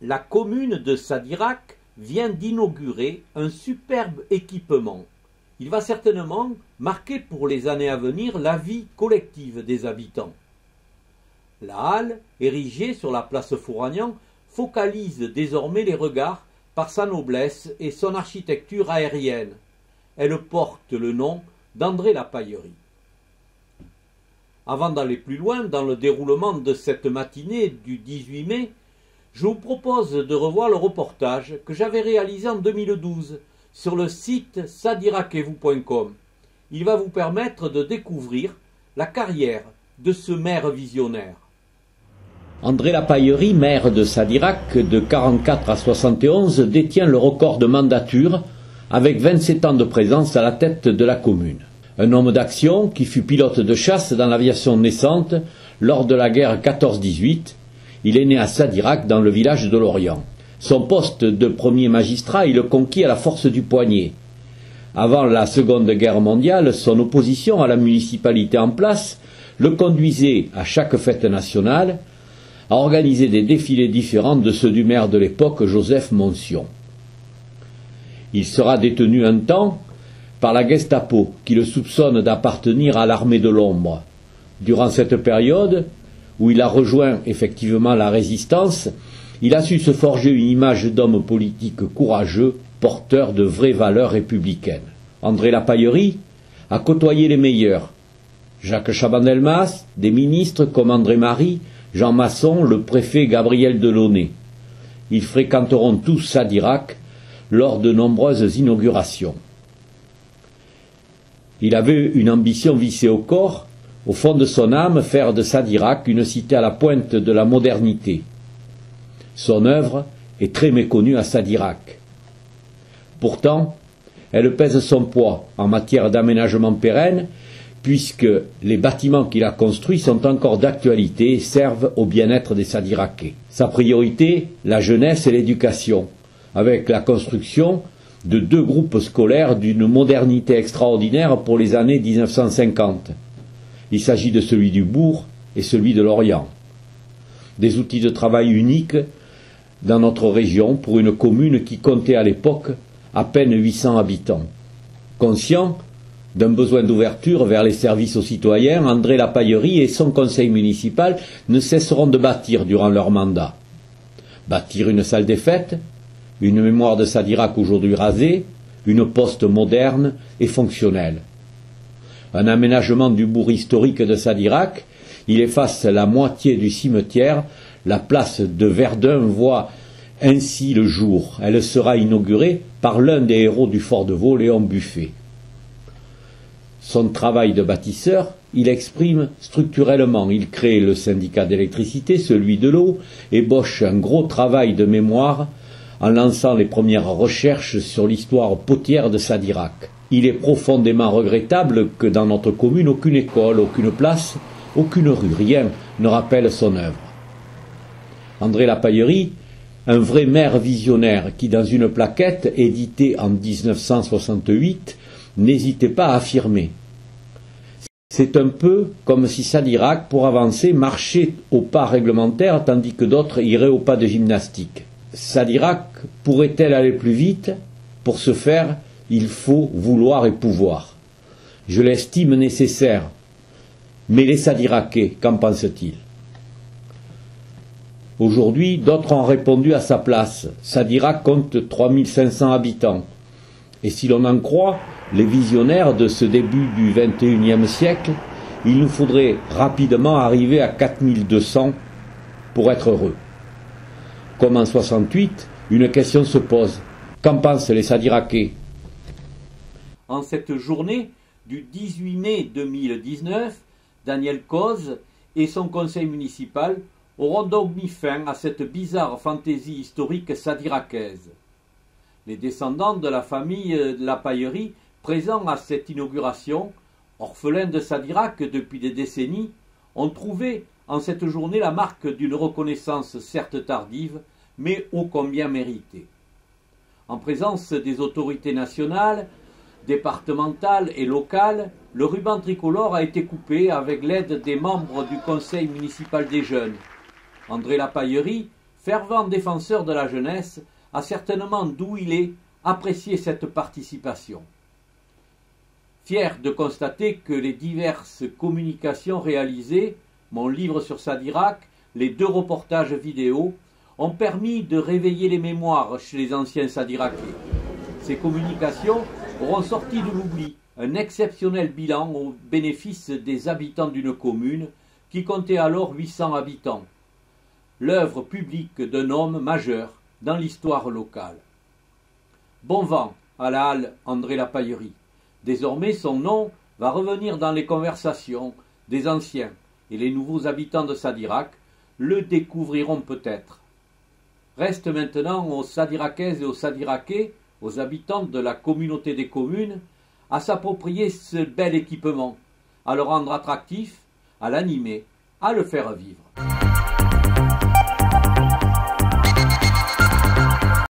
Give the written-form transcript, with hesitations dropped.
la commune de Sadirac vient d'inaugurer un superbe équipement. Il va certainement marquer pour les années à venir la vie collective des habitants. La halle, érigée sur la place Fouragnan, focalise désormais les regards par sa noblesse et son architecture aérienne. Elle porte le nom d'André Lapaillerie. Avant d'aller plus loin dans le déroulement de cette matinée du 18 mai, je vous propose de revoir le reportage que j'avais réalisé en 2012 sur le site sadiracetvous.com. Il va vous permettre de découvrir la carrière de ce maire visionnaire. André Lapaillerie, maire de Sadirac de 44 à 71, détient le record de mandature avec 27 ans de présence à la tête de la commune. Un homme d'action qui fut pilote de chasse dans l'aviation naissante lors de la guerre 14-18. Il est né à Sadirac dans le village de Lorient. Son poste de premier magistrat, il le conquit à la force du poignet. Avant la Seconde Guerre mondiale, son opposition à la municipalité en place le conduisait à chaque fête nationale à organiser des défilés différents de ceux du maire de l'époque, Joseph Monsion. Il sera détenu un temps par la Gestapo, qui le soupçonne d'appartenir à l'armée de l'ombre. Durant cette période, où il a rejoint effectivement la résistance, il a su se forger une image d'homme politique courageux, porteur de vraies valeurs républicaines. André Lapaillerie a côtoyé les meilleurs. Jacques Chaban-Delmas, des ministres comme André Marie, Jean Masson, le préfet Gabriel Delaunay. Ils fréquenteront tous Sadirac lors de nombreuses inaugurations. Il avait une ambition vissée au corps, au fond de son âme, faire de Sadirac une cité à la pointe de la modernité. Son œuvre est très méconnue à Sadirac. Pourtant, elle pèse son poids en matière d'aménagement pérenne, puisque les bâtiments qu'il a construits sont encore d'actualité et servent au bien-être des Sadiracais. Sa priorité, la jeunesse et l'éducation, avec la construction de 2 groupes scolaires d'une modernité extraordinaire pour les années 1950. Il s'agit de celui du Bourg et celui de Lorient. Des outils de travail uniques dans notre région pour une commune qui comptait à l'époque à peine 800 habitants. Conscient d'un besoin d'ouverture vers les services aux citoyens, André Lapaillerie et son conseil municipal ne cesseront de bâtir durant leur mandat. Bâtir une salle des fêtes, une mémoire de Sadirac aujourd'hui rasée, une poste moderne et fonctionnelle. Un aménagement du bourg historique de Sadirac, il efface la moitié du cimetière, la place de Verdun voit ainsi le jour. Elle sera inaugurée par l'un des héros du Fort de Vaux, Léon Buffet. Son travail de bâtisseur, il exprime structurellement. Il crée le syndicat d'électricité, celui de l'eau, ébauche un gros travail de mémoire en lançant les premières recherches sur l'histoire potière de Sadirac. Il est profondément regrettable que dans notre commune, aucune école, aucune place, aucune rue, rien ne rappelle son œuvre. André Lapaillerie, un vrai maire visionnaire qui, dans une plaquette éditée en 1968, n'hésitait pas à affirmer. C'est un peu comme si Sadirac, pour avancer, marchait au pas réglementaire tandis que d'autres iraient au pas de gymnastique. Sadirac pourrait-elle aller plus vite? Pour ce faire, il faut vouloir et pouvoir. Je l'estime nécessaire. Mais les Sadiracais, qu'en pensent-ils? Aujourd'hui, d'autres ont répondu à sa place. Sadirac compte 3500 habitants. Et si l'on en croit les visionnaires de ce début du XXIe siècle, il nous faudrait rapidement arriver à 4200 pour être heureux. Comme en 68, une question se pose. Qu'en pensent les Sadiracais? En cette journée du 18 mai 2019, Daniel Coz et son conseil municipal auront donc mis fin à cette bizarre fantaisie historique sadiracaise. Les descendants de la famille Lapaillerie, présents à cette inauguration, orphelins de Sadirac depuis des décennies, ont trouvé en cette journée la marque d'une reconnaissance certes tardive, mais ô combien méritée. En présence des autorités nationales, départementales et locales, le ruban tricolore a été coupé avec l'aide des membres du conseil municipal des jeunes. André Lapaillerie fervent défenseur de la jeunesse, a certainement d'où il est apprécié cette participation. Fier de constater que les diverses communications réalisées, mon livre sur Sadirac, les 2 reportages vidéo, ont permis de réveiller les mémoires chez les anciens Sadiracais. Ces communications auront sorti de l'oubli un exceptionnel bilan au bénéfice des habitants d'une commune qui comptait alors 800 habitants. L'œuvre publique d'un homme majeur dans l'histoire locale. Bon vent à la halle André Lapaillerie. Désormais, son nom va revenir dans les conversations des anciens, et les nouveaux habitants de Sadirac le découvriront peut-être. Reste maintenant aux Sadiracaises et aux Sadiracais, aux habitants de la communauté des communes, à s'approprier ce bel équipement, à le rendre attractif, à l'animer, à le faire vivre.